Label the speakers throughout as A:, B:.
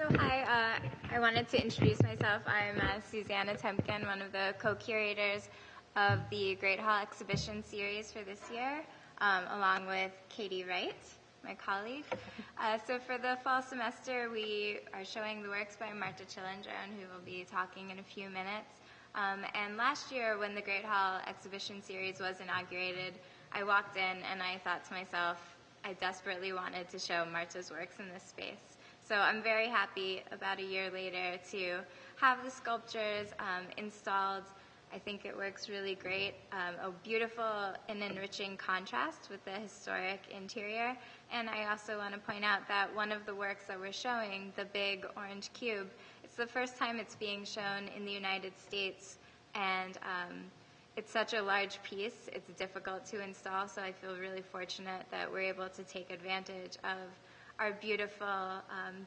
A: So hi, I wanted to introduce myself. I'm Susanna Temkin, one of the co-curators of the Great Hall exhibition series for this year, along with Katie Wright, my colleague. So for the fall semester, we are showing the works by Marta Chilindron, who will be talking in a few minutes. And last year, when the Great Hall exhibition series was inaugurated, I walked in and I thought to myself, I desperately wanted to show Marta's works in this space. So I'm very happy about a year later to have the sculptures installed. I think it works really great, a beautiful and enriching contrast with the historic interior. And I also want to point out that one of the works that we're showing, the big orange cube, it's the first time it's being shown in the United States, and it's such a large piece, it's difficult to install, so I feel really fortunate that we're able to take advantage of our beautiful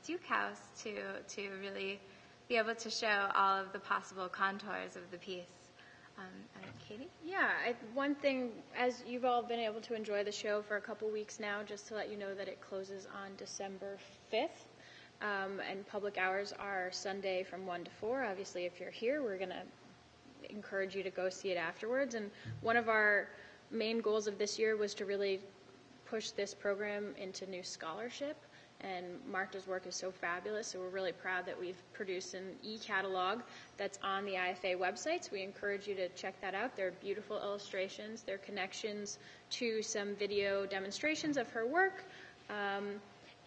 A: Duke House to really be able to show all of the possible contours of the piece. Katie?
B: Yeah, one thing, as you've all been able to enjoy the show for a couple weeks now, just to let you know that it closes on December 5th, and public hours are Sunday from 1 to 4. Obviously, if you're here, we're going to encourage you to go see it afterwards. And one of our main goals of this year was to really push this program into new scholarship, and Marta's work is so fabulous, so we're really proud that we've produced an e-catalog that's on the IFA website, so we encourage you to check that out. They're beautiful illustrations, they're connections to some video demonstrations of her work,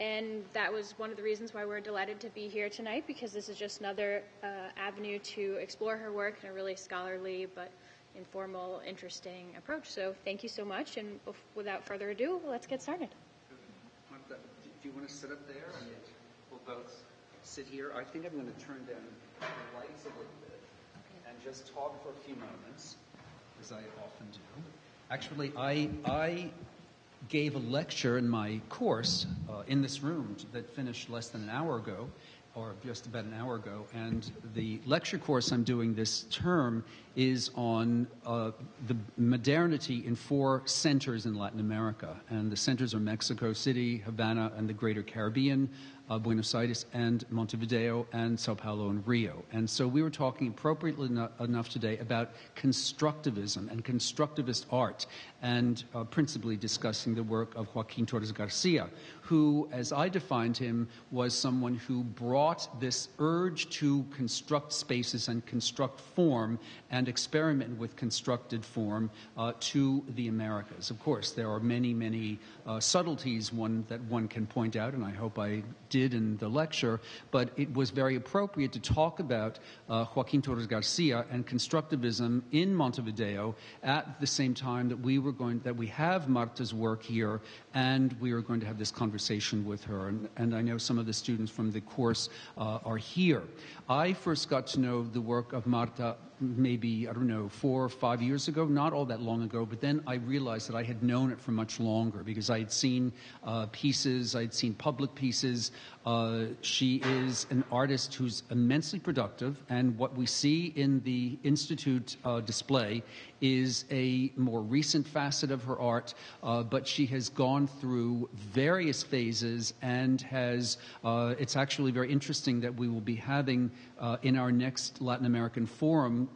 B: and that was one of the reasons why we're delighted to be here tonight, because this is just another avenue to explore her work in a really scholarly but informal, interesting approach. So thank you so much, and without further ado, let's get started.
C: Marta, do you want to sit up there and we'll both sit here? I think I'm going to turn down the lights a little bit and just talk for a few moments, as I often do. Actually, I gave a lecture in my course in this room that finished less than an hour ago, or just about an hour ago, and the lecture course I'm doing this term is on the modernity in 4 centers in Latin America, and the centers are Mexico City, Havana, and the Greater Caribbean, Buenos Aires, and Montevideo, and Sao Paulo, and Rio. And so we were talking appropriately enough today about constructivism and constructivist art, and principally discussing the work of Joaquin Torres Garcia, who, as I defined him, was someone who brought this urge to construct spaces and construct form and experiment with constructed form to the Americas. Of course, there are many, many subtleties that one can point out, and I hope I did in the lecture, but it was very appropriate to talk about Joaquin Torres Garcia and constructivism in Montevideo at the same time that we have Marta's work here, and we are going to have this conversation with her, and I know some of the students from the course are here. I first got to know the work of Marta maybe, 4 or 5 years ago, not all that long ago, but then I realized that I had known it for much longer because I had seen pieces, I'd seen public pieces. She is an artist who's immensely productive, and what we see in the Institute display is a more recent facet of her art, but she has gone through various phases and has, it's actually very interesting that we will be having in our next Latin American Forum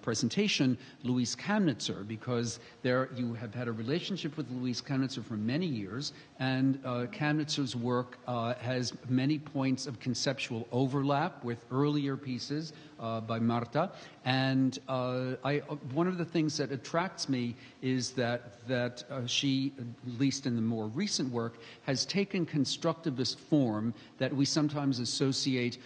C: presentation, Luis Kamnitzer, because you have had a relationship with Luis Kamnitzer for many years, and Kamnitzer's work has many points of conceptual overlap with earlier pieces by Marta, and one of the things that attracts me is that she, at least in the more recent work, has taken constructivist form that we sometimes associate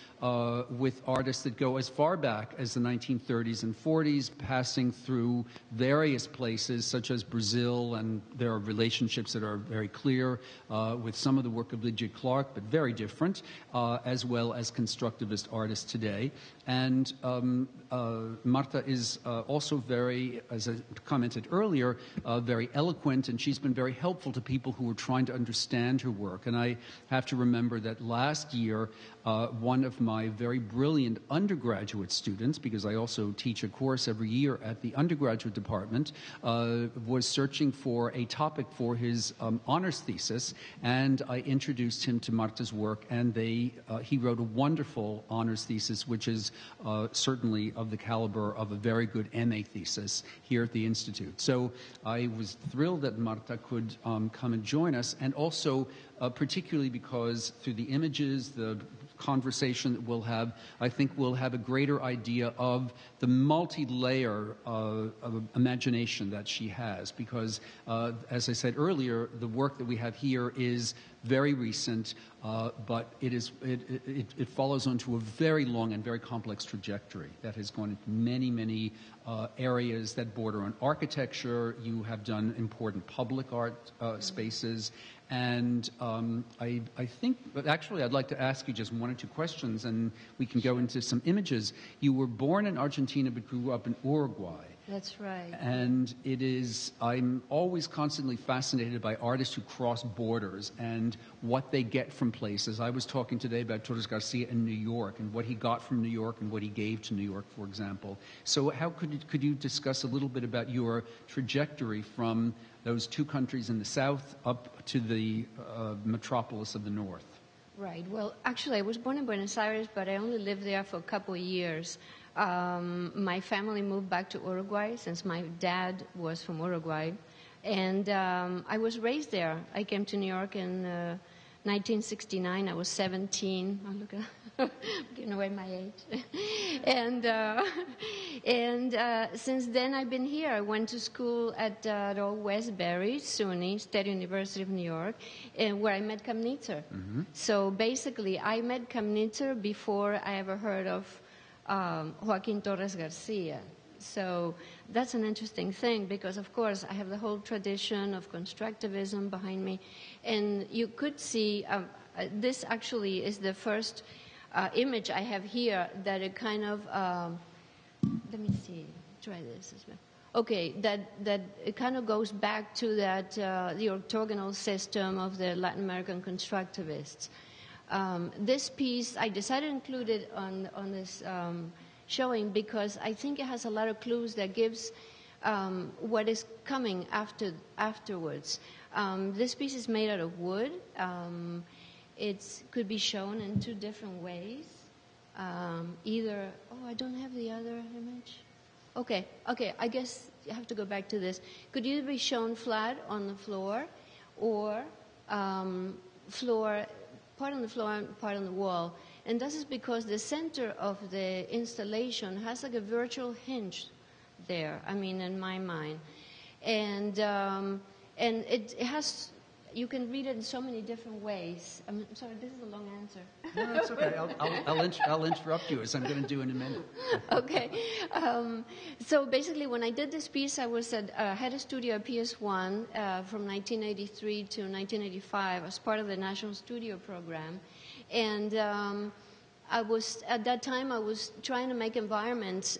C: with artists that go as far back as the 1930s and 40s, passing through various places such as Brazil, and there are relationships that are very clear with some of the work of Lydia Clark, but very different, as well as constructivist artists today. And Marta is also very, as I commented earlier, very eloquent, and she's been very helpful to people who are trying to understand her work. And I have to remember that last year, one of my very brilliant undergraduate students, students, because I also teach a course every year at the undergraduate department, was searching for a topic for his honors thesis, and I introduced him to Marta's work, and he wrote a wonderful honors thesis, which is certainly of the caliber of a very good MA thesis here at the Institute. So I was thrilled that Marta could come and join us, and also particularly because through the images, the conversation that we'll have, I think we'll have a greater idea of the multi-layer of imagination that she has, because as I said earlier, the work that we have here is very recent, but it follows onto a very long and very complex trajectory that has gone into many, many areas that border on architecture. You have done important public art spaces. And I think, but actually, I'd like to ask you just one or two questions, and we can go into some images. You were born in Argentina, but grew up in Uruguay.
D: That's right.
C: And I'm always constantly fascinated by artists who cross borders and what they get from places. I was talking today about Torres Garcia in New York and what he got from New York and what he gave to New York, for example. So how could you discuss a little bit about your trajectory from those two countries in the south up to the metropolis of the north?
D: Right. Well, actually, I was born in Buenos Aires, but I only lived there for a couple of years. My family moved back to Uruguay since my dad was from Uruguay. And I was raised there. I came to New York in 1969. I was 17. Oh, look, I'm giving away my age. And since then, I've been here. I went to school at Old Westbury, SUNY, State University of New York, where I met Kamnitzer. Mm-hmm. So basically, I met Kamnitzer before I ever heard of Joaquin Torres Garcia. So that's an interesting thing because, of course, I have the whole tradition of constructivism behind me. And you could see, this actually is the first image I have here that it kind of, let me see, try this as well. Okay, that it kind of goes back to that, the orthogonal system of the Latin American constructivists. This piece, I decided to include it on this showing because I think it has a lot of clues that gives what is coming afterwards. This piece is made out of wood. It could be shown in two different ways. Either, I don't have the other image. Okay, I guess you have to go back to this. Could either be shown flat on the floor or part on the floor and part on the wall. And this is because the center of the installation has like a virtual hinge there, in my mind. And it has, you can read it in so many different ways. I'm sorry, this is a long answer.
C: No, that's okay. I'll interrupt you as I'm going to do in a minute.
D: Okay. So basically, when I did this piece, I was at had a studio at PS1 from 1983 to 1985 as part of the National Studio Program. And at that time, I was trying to make environments,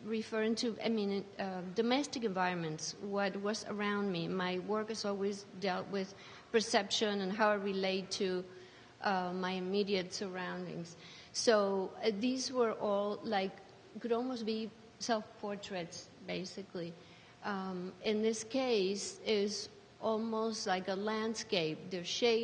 D: referring to, domestic environments, what was around me. My work has always dealt with perception and how I relate to my immediate surroundings. So these were all could almost be self-portraits, basically. In this case, is almost like a landscape. There's shapes.